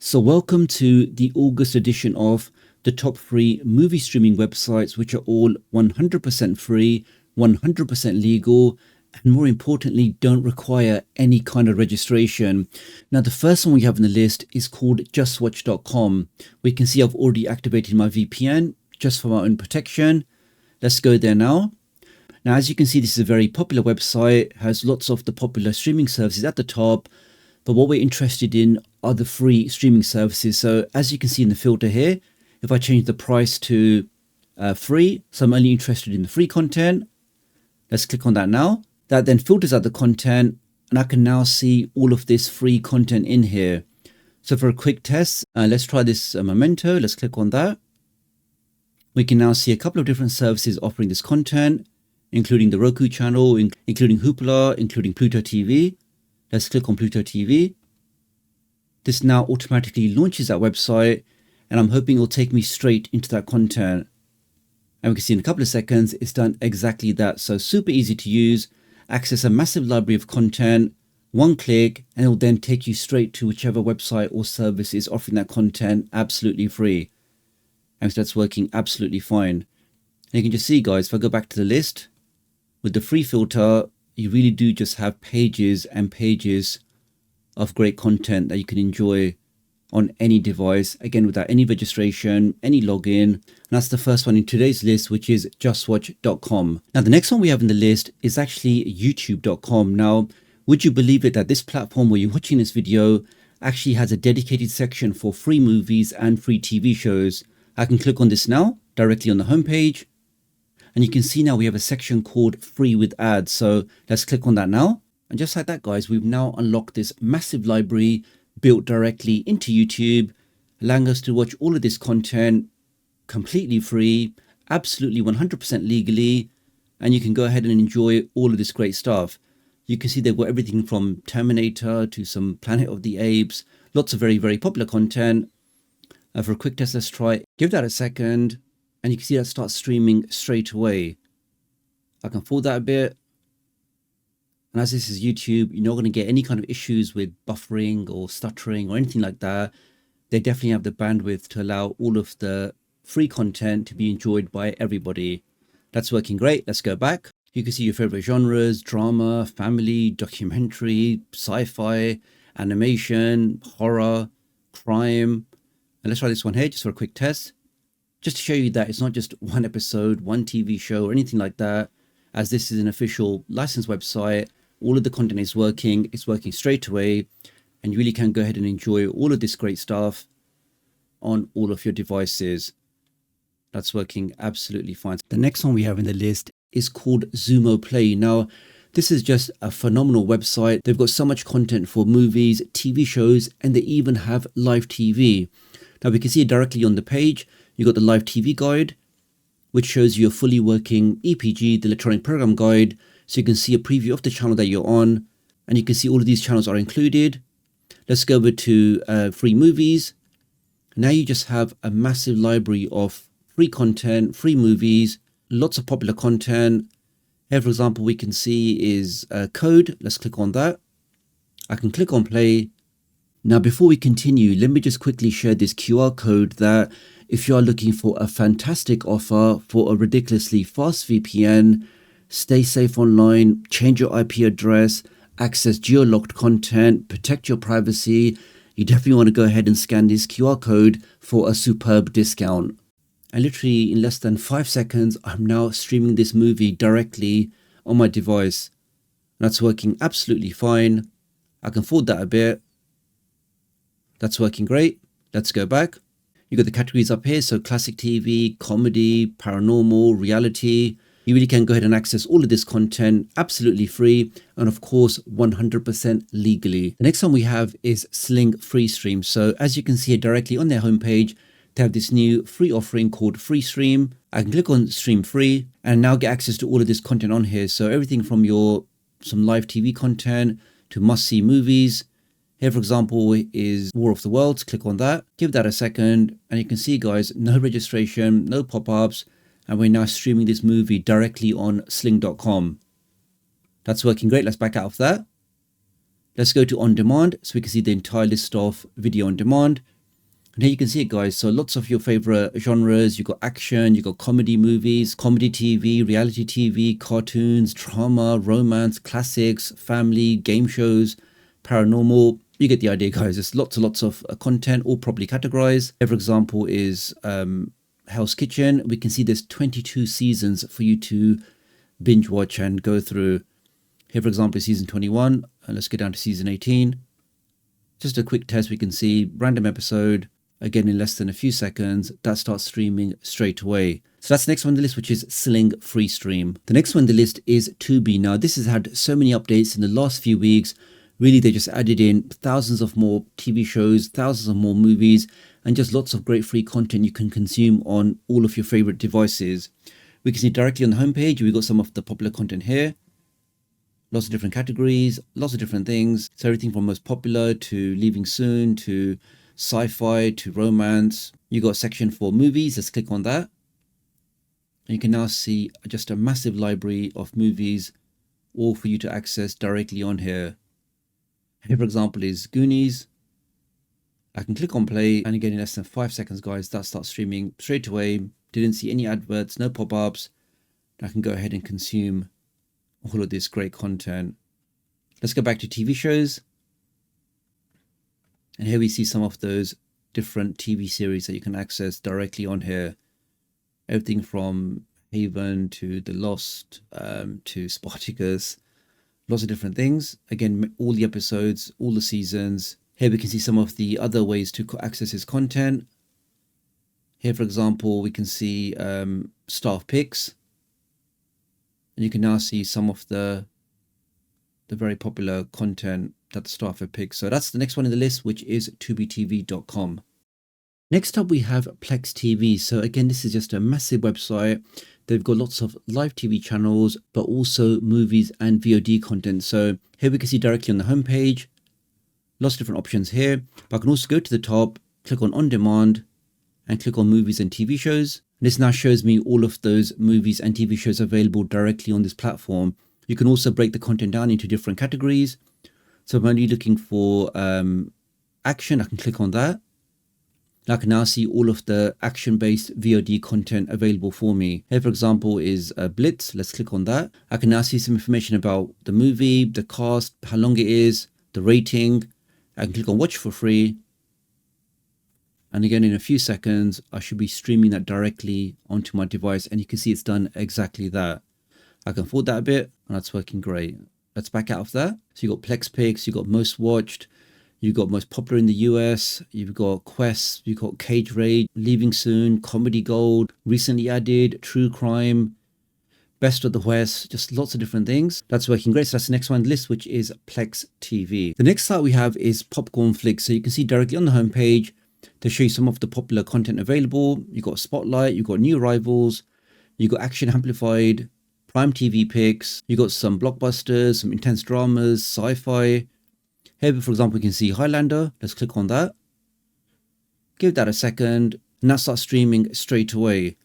So welcome to the August edition of the top 3 movie streaming websites, which are all 100% free, 100% legal, and more importantly, don't require any kind of registration. Now, the first one we have on the list is called justwatch.com. We can see I've already activated my VPN just for my own protection. Let's go there now. Now, as you can see, this is a very popular website, has lots of the popular streaming services at the top. But what we're interested in are the free streaming services. So as you can see in the filter here, if I change the price to free, so I'm only interested in the free content. Let's click on that now. That then filters out the content, and I can now see all of this free content in here. So for a quick test, let's try this Memento. Let's click on that. We can now see a couple of different services offering this content, including the Roku channel, including Hoopla, including Pluto TV. Let's click on Pluto TV. This now automatically launches that website, and I'm hoping it will take me straight into that content. And we can see in a couple of seconds, it's done exactly that. So super easy to use, access a massive library of content, one click, and it will then take you straight to whichever website or service is offering that content absolutely free. And so that's working absolutely fine. And you can just see, guys, if I go back to the list with the free filter, you really do just have pages and pages of great content that you can enjoy on any device, again, without any registration, any login. And that's the first one in today's list, which is justwatch.com. Now, the next one we have in the list is actually youtube.com. Now, would you believe it that this platform where you're watching this video actually has a dedicated section for free movies and free TV shows? I can click on this now directly on the homepage. And you can see now we have a section called free with ads. So let's click on that now. And just like that, guys, we've now unlocked this massive library built directly into YouTube, allowing us to watch all of this content completely free, absolutely 100% legally. And you can go ahead and enjoy all of this great stuff. You can see they've got everything from Terminator to some Planet of the Apes, lots of very, very popular content. For a quick test, let's try, give that a second. And you can see that starts streaming straight away. I can forward that a bit. And as this is YouTube, you're not going to get any kind of issues with buffering or stuttering or anything like that. They definitely have the bandwidth to allow all of the free content to be enjoyed by everybody. That's working great. Let's go back. You can see your favorite genres: drama, family, documentary, sci-fi, animation, horror, crime. And let's try this one here just for a quick test. Just to show you that it's not just one episode, one TV show or anything like that, as this is an official licensed website. All of the content is working. It's working straight away, and you really can go ahead and enjoy all of this great stuff on all of your devices. That's working absolutely fine. The next one we have in the list is called Zumo Play. Now, this is just a phenomenal website. They've got so much content for movies, TV shows, and they even have live TV. Now, we can see it directly on the page. You got the live TV guide, which shows you a fully working EPG, the electronic program guide. So you can see a preview of the channel that you're on, and you can see all of these channels are included. Let's go over to free movies. Now you just have a massive library of free content, free movies, lots of popular content. Here, for example, we can see is Code. Let's click on that. I can click on play. Now, before we continue, let me just quickly share this QR code that if you are looking for a fantastic offer for a ridiculously fast VPN, stay safe online, change your IP address, access geo-locked content, protect your privacy, you definitely want to go ahead and scan this QR code for a superb discount. And literally in less than 5 seconds, I'm now streaming this movie directly on my device. That's working absolutely fine. I can forward that a bit. That's working great. Let's go back. You got the categories up here. So classic TV, comedy, paranormal, reality. You really can go ahead and access all of this content absolutely free. And of course, 100% legally. The next one we have is Sling Free Stream. So as you can see here directly on their homepage, they have this new free offering called Free Stream. I can click on Stream Free and now get access to all of this content on here. So everything from some live TV content to must-see movies. Here, for example, is War of the Worlds. Click on that. Give that a second. And you can see, guys, no registration, no pop-ups. And we're now streaming this movie directly on sling.com. That's working great. Let's back out of that. Let's go to on demand so we can see the entire list of video on demand. And here you can see it, guys. So lots of your favorite genres. You got action, you got comedy movies, comedy TV, reality TV, cartoons, drama, romance, classics, family, game shows, paranormal. You get the idea, guys. There's lots and lots of content, all properly categorized. Here, for example, is Hell's Kitchen. We can see there's 22 seasons for you to binge watch and go through. Here, for example, is season 21. And let's get down to season 18. Just a quick test. We can see random episode. Again, in less than a few seconds, that starts streaming straight away. So that's the next one on the list, which is Sling Free Stream. The next one on the list is Tubi. Now, this has had so many updates in the last few weeks. Really, they just added in thousands of more TV shows, thousands of more movies, and just lots of great free content you can consume on all of your favorite devices. We can see directly on the homepage, we've got some of the popular content here. Lots of different categories, lots of different things. So everything from most popular to Leaving Soon to sci-fi to romance. You got a section for movies. Let's click on that. And you can now see just a massive library of movies, all for you to access directly on here. Here, for example, is Goonies. I can click on play, and again, in less than 5 seconds, guys, that starts streaming straight away. Didn't see any adverts, no pop-ups. I can go ahead and consume all of this great content. Let's go back to TV shows. And here we see some of those different TV series that you can access directly on here. Everything from Haven to The Lost to Spartacus. Lots of different things. Again, all the episodes, all the seasons. Here we can see some of the other ways to access his content. Here, for example, we can see staff picks. And you can now see some of the very popular content that the staff have picked. So that's the next one in the list, which is tubitv.com. Next up, we have Plex TV. So again, this is just a massive website. They've got lots of live TV channels, but also movies and VOD content. So here we can see directly on the homepage, lots of different options here. But I can also go to the top, click on demand, and click on movies and TV shows. This now shows me all of those movies and TV shows available directly on this platform. You can also break the content down into different categories. So if I'm only looking for action, I can click on that. I can now see all of the action-based VOD content available for me. Here, for example, is Blitz. Let's click on that. I can now see some information about the movie, the cast, how long it is, the rating. I can click on watch for free. And again, in a few seconds, I should be streaming that directly onto my device. And you can see it's done exactly that. I can forward that a bit, and that's working great. Let's back out of that. So you've got Plex Picks, you've got most watched, you've got most popular in the US, you've got Quest, you've got Cage Raid, Leaving Soon, Comedy Gold, recently added, True Crime, Best of the West, just lots of different things. That's working great. So that's the next one on the list, which is Plex TV. The next site we have is Popcorn Flicks. So you can see directly on the homepage to show you some of the popular content available. You've got Spotlight, you've got New Arrivals, you've got Action Amplified, Prime TV picks, you got some blockbusters, some intense dramas, sci-fi. Here, for example, we can see Highlander. Let's click on that. Give that a second, and that starts streaming straight away.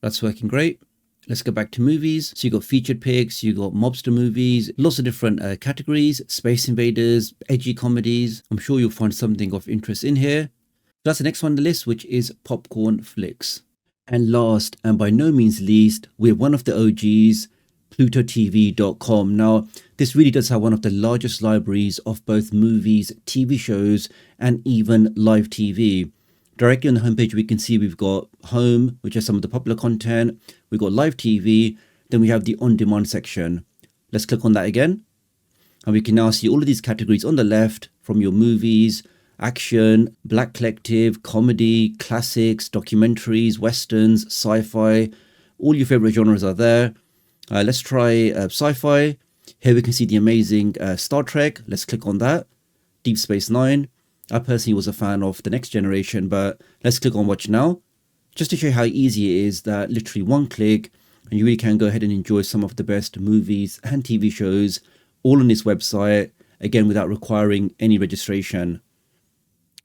That's working great. Let's go back to movies. So you got featured picks, you got mobster movies, lots of different categories, Space Invaders, edgy comedies. I'm sure you'll find something of interest in here. That's the next one on the list, which is Popcorn Flicks. And last, and by no means least, we're one of the OGs, PlutoTV.com. Now, this really does have one of the largest libraries of both movies, TV shows, and even live TV. Directly on the homepage, we can see we've got Home, which has some of the popular content. We've got live TV. Then we have the on-demand section. Let's click on that again. And we can now see all of these categories on the left, from your movies, action, Black Collective, comedy, classics, documentaries, westerns, sci-fi. All your favorite genres are there. Let's try sci-fi. Here we can see the amazing Star Trek. Let's click on that. Deep Space Nine. I personally was a fan of The Next Generation, but let's click on watch now. Just to show you how easy it is, that literally one click and you really can go ahead and enjoy some of the best movies and TV shows all on this website, again, without requiring any registration.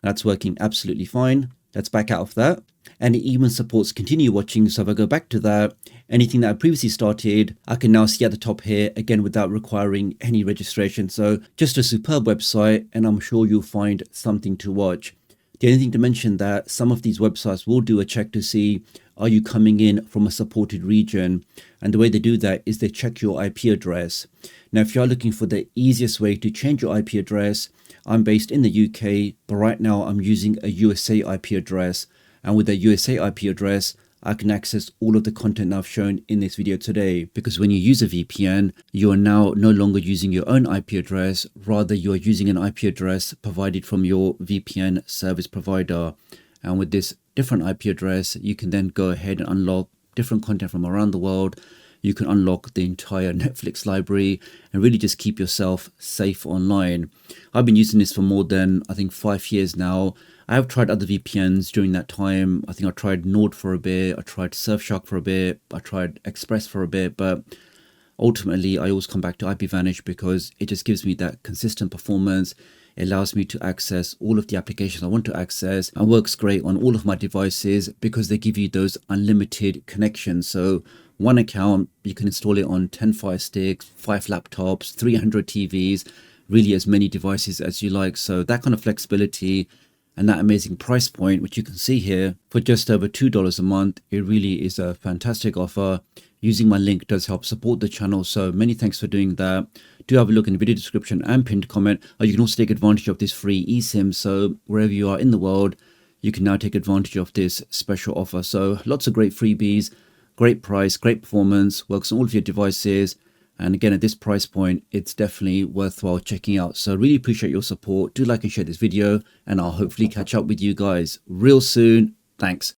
That's working absolutely fine. Let's back out of that. And it even supports continue watching. So if I go back to that, anything that I previously started, I can now see at the top here, again, without requiring any registration. So just a superb website, and I'm sure you'll find something to watch. The only thing to mention that some of these websites will do a check to see, are you coming in from a supported region? And the way they do that is they check your IP address. Now, if you're looking for the easiest way to change your IP address, I'm based in the UK, but right now I'm using a USA IP address. And with a USA IP address, I can access all of the content I've shown in this video today, because when you use a VPN, you are now no longer using your own IP address, rather you are using an IP address provided from your VPN service provider. And with this different IP address, you can then go ahead and unlock different content from around the world. You can unlock the entire Netflix library and really just keep yourself safe online. I've been using this for more than, I think, 5 years now. I have tried other VPNs during that time. I think I tried Nord for a bit, I tried Surfshark for a bit, I tried Express for a bit, but ultimately I always come back to IPVanish because it just gives me that consistent performance. It allows me to access all of the applications I want to access and works great on all of my devices because they give you those unlimited connections. So one account, you can install it on 10 Fire Sticks, 5 laptops, 300 TVs, really as many devices as you like. So that kind of flexibility and that amazing price point, which you can see here, for just over $2 a month, it really is a fantastic offer. Using my link does help support the channel, so many thanks for doing that. Do have a look in the video description and pinned comment. You can also take advantage of this free eSIM, so wherever you are in the world, you can now take advantage of this special offer. So lots of great freebies, great price, great performance, works on all of your devices. And again, at this price point, it's definitely worthwhile checking out. So really appreciate your support. Do like and share this video, and I'll hopefully catch up with you guys real soon. Thanks.